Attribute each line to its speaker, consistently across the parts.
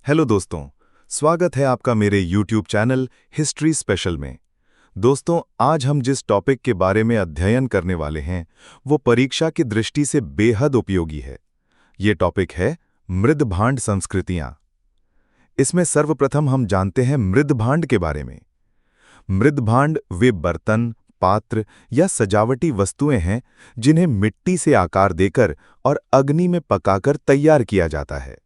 Speaker 1: Hello दोस्तों, स्वागत है आपका मेरे YouTube चैनल हिस्ट्री स्पेशल में। दोस्तों, आज हम जिस टॉपिक के बारे में अध्ययन करने वाले हैं वो परीक्षा की दृष्टि से बेहद उपयोगी है। ये टॉपिक है मृदभांड संस्कृतियां। इसमें सर्वप्रथम हम जानते हैं मृदभांड के बारे में। मृदभांड वे बर्तन, पात्र या सजावटी वस्तुएं हैं जिन्हें मिट्टी से आकार देकर और अग्नि में पकाकर तैयार किया जाता है।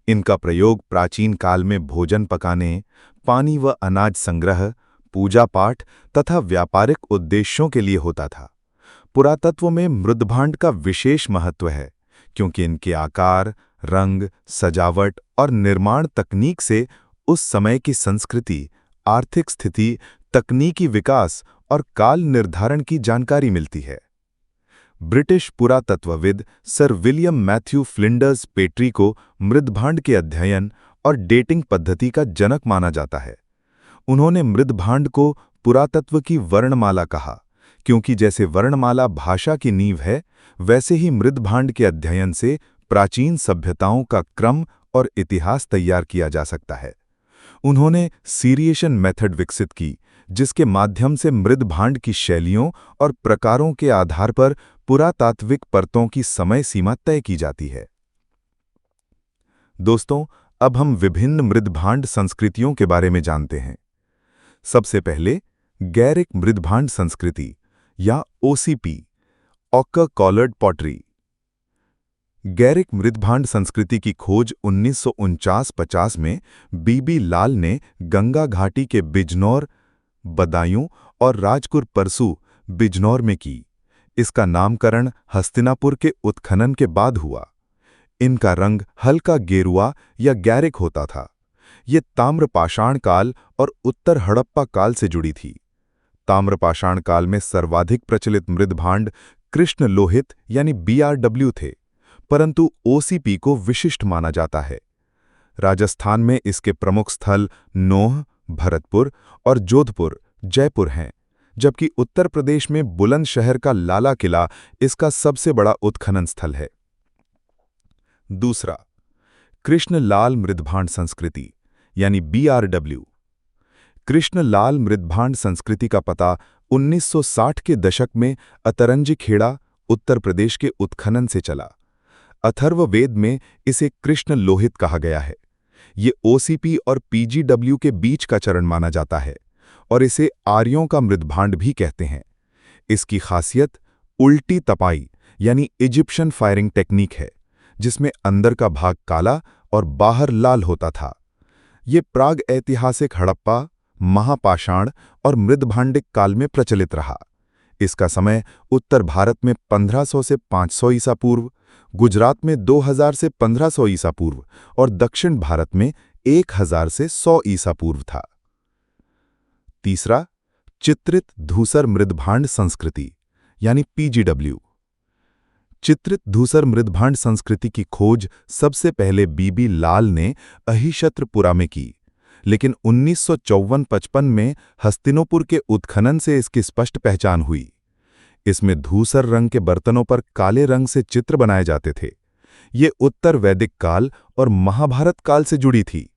Speaker 1: इनका प्रयोग प्राचीन काल में भोजन पकाने, पानी व अनाज संग्रह, पूजा पाठ तथा व्यापारिक उद्देश्यों के लिए होता था। पुरातत्व में मृदभांड का विशेष महत्व है क्योंकि इनके आकार, रंग, सजावट और निर्माण तकनीक से उस समय की संस्कृति, आर्थिक स्थिति, तकनीकी विकास और काल निर्धारण की जानकारी मिलती है। ब्रिटिश पुरातत्वविद sir William Matthew Flinders Petrie को मृदभांड के अध्ययन और डेटिंग पद्धति का जनक माना जाता है। उन्होंने मृदभांड को पुरातत्व की वर्णमाला कहा क्योंकि जैसे वर्णमाला भाषा की नींव है, वैसे ही मृदभांड के अध्ययन से प्राचीन सभ्यताओं का क्रम और इतिहास तैयार किया जा सकता है। उन्होंने सीरिएशन मेथड विकसित की, जिसके माध्यम से मृदभांड की शैलियों और प्रकारों के आधार पर पुरातात्विक परतों की समय सीमा तय की जाती है। दोस्तों, अब हम विभिन्न मृदभांड संस्कृतियों के बारे में जानते हैं। सबसे पहले गैरिक मृदभांड संस्कृति या ओसीपी, ऑकर कॉलर्ड पॉटरी। गैरिक मृदभांड संस्कृति की खोज 1949-50 में बीबी लाल ने गंगा घाटी के बिजनौर, बदायूं और राजपुर परसू, बिजनौर में की। इसका नामकरण हस्तिनापुर के उत्खनन के बाद हुआ। इनका रंग हल्का गेरुआ या गैरिक होता था। ये ताम्रपाषाण काल और उत्तर हड़प्पा काल से जुड़ी थी। ताम्रपाषाण काल में सर्वाधिक प्रचलित मृदभांड कृष्ण लोहित यानी BRW थे, परंतु ओसीपी को विशिष्ट माना जाता है। राजस्थान में इसके प्रमुख स्थल नोह, भरतपुर और जोधपुर, जयपुर हैं, जबकि उत्तर प्रदेश में बुलंदशहर का लाला किला इसका सबसे बड़ा उत्खनन स्थल है। दूसरा, कृष्णलाल मृदभांड संस्कृति यानी BRW। कृष्णलाल मृदभांड संस्कृति का पता 1960 के दशक में अतरंजीखेड़ा, उत्तर प्रदेश के उत्खनन से चला। अथर्ववेद में इसे कृष्ण लोहित कहा गया है। ये ओसीपी और PGW के बीच का चरण माना जाता है और इसे आर्यों का मृदभांड भी कहते हैं। इसकी खासियत उल्टी तपाई यानी इजिप्शियन फायरिंग टेक्निक है, जिसमें अंदर का भाग काला और बाहर लाल होता था। ये प्राग ऐतिहासिक हड़प्पा, महापाषाण और मृदभांडिक काल में प्रचलित रहा। इसका समय उत्तर भारत में 1500 से 500 ईसा पूर्व, गुजरात में 2000 से 1500 ईसा पूर्व और दक्षिण भारत में 1000 से 100 ईसा पूर्व था। तीसरा, चित्रित धूसर मृदभांड संस्कृति यानी PGW। चित्रित धूसर मृदभांड संस्कृति की खोज सबसे पहले बीबी लाल ने अहिशत्रपुरा में की, लेकिन 1954-55 में हस्तिनापुर के उत्खनन से इसकी स्पष्ट पहचान हुई। इसमें धूसर रंग के बर्तनों पर काले रंग से चित्र बनाए जाते थे। ये उत्तर वैदिक काल और महाभारत काल से जुड़ी थी।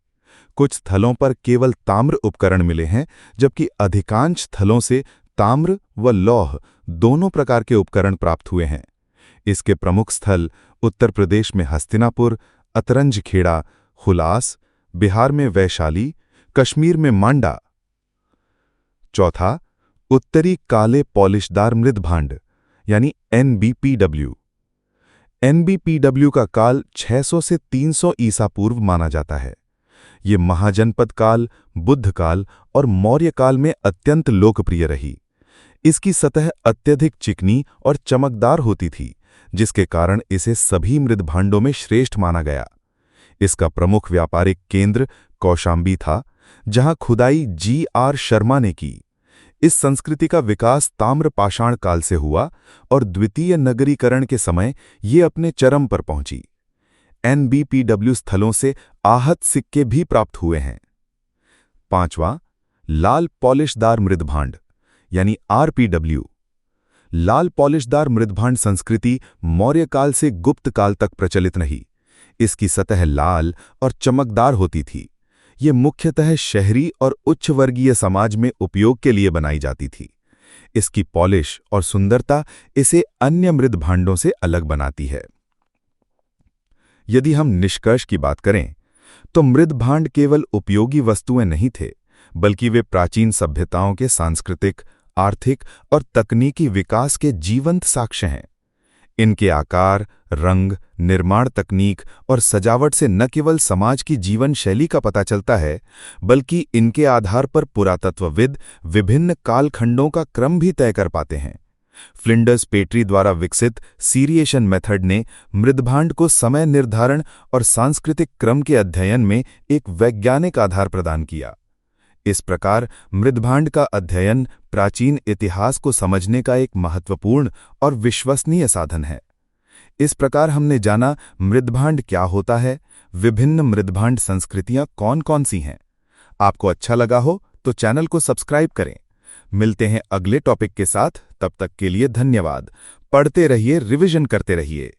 Speaker 1: कुछ स्थलों पर केवल ताम्र उपकरण मिले हैं, जबकि अधिकांश स्थलों से ताम्र व लौह दोनों प्रकार के उपकरण प्राप्त हुए हैं। इसके प्रमुख स्थल उत्तर प्रदेश में हस्तिनापुर, अतरंजीखेड़ा, हुलास, बिहार में वैशाली, कश्मीर में मांडा। चौथा, उत्तरी काले पॉलिशदार मृदभांड यानी NBPW। NBPW का काल 600 से 300 ईसा पूर्व माना जाता है। ये महाजनपद काल, बुद्ध काल और मौर्य काल में अत्यंत लोकप्रिय रही। इसकी सतह अत्यधिक चिकनी और चमकदार होती थी, जिसके कारण इसे सभी मृदभांडों में श्रेष्ठ माना गया। इसका प्रमुख व्यापारिक केंद्र कौशांबी था, जहां खुदाई GR शर्मा ने की। इस संस्कृति का विकास ताम्रपाषाण काल से हुआ और द्वितीय नगरीकरण के समय ये अपने चरम पर पहुंची। NBPW स्थलों से आहत सिक्के भी प्राप्त हुए हैं। पांचवा, लाल पॉलिशदार मृदभांड यानी RPW। लाल पॉलिशदार मृदभांड संस्कृति मौर्य काल से गुप्त काल तक प्रचलित रही। इसकी सतह लाल और चमकदार होती थी। ये मुख्यतः शहरी और उच्च वर्गीय समाज में उपयोग के लिए बनाई जाती थी। इसकी पॉलिश और सुंदरता इसे अन्य मृद भांडों से अलग बनाती है। यदि हम निष्कर्ष की बात करें तो मृद भांड केवल उपयोगी वस्तुएं नहीं थे, बल्कि वे प्राचीन सभ्यताओं के सांस्कृतिक, आर्थिक और तकनीकी विकास के जीवंत साक्ष्य हैं। इनके आकार, रंग, निर्माण तकनीक और सजावट से न केवल समाज की जीवन शैली का पता चलता है, बल्कि इनके आधार पर पुरातत्वविद विभिन्न कालखंडों का क्रम भी तय कर पाते हैं। फ्लिंडर्स पेट्री द्वारा विकसित सीरिएशन मेथड ने मृदभांड को समय निर्धारण और सांस्कृतिक क्रम के अध्ययन में एक वैज्ञानिक आधार प्रदान किया। इस प्रकार मृदभांड का अध्ययन प्राचीन इतिहास को समझने का एक महत्वपूर्ण और विश्वसनीय साधन है। इस प्रकार हमने जाना मृदभांड क्या होता है, विभिन्न मृदभांड संस्कृतियां कौन-कौन सी हैं। आपको अच्छा लगा हो तो चैनल को सब्सक्राइब करें। मिलते हैं अगले टॉपिक के साथ, तब तक के लिए धन्यवाद। पढ़ते रहिए, रिवीजन करते रहिए।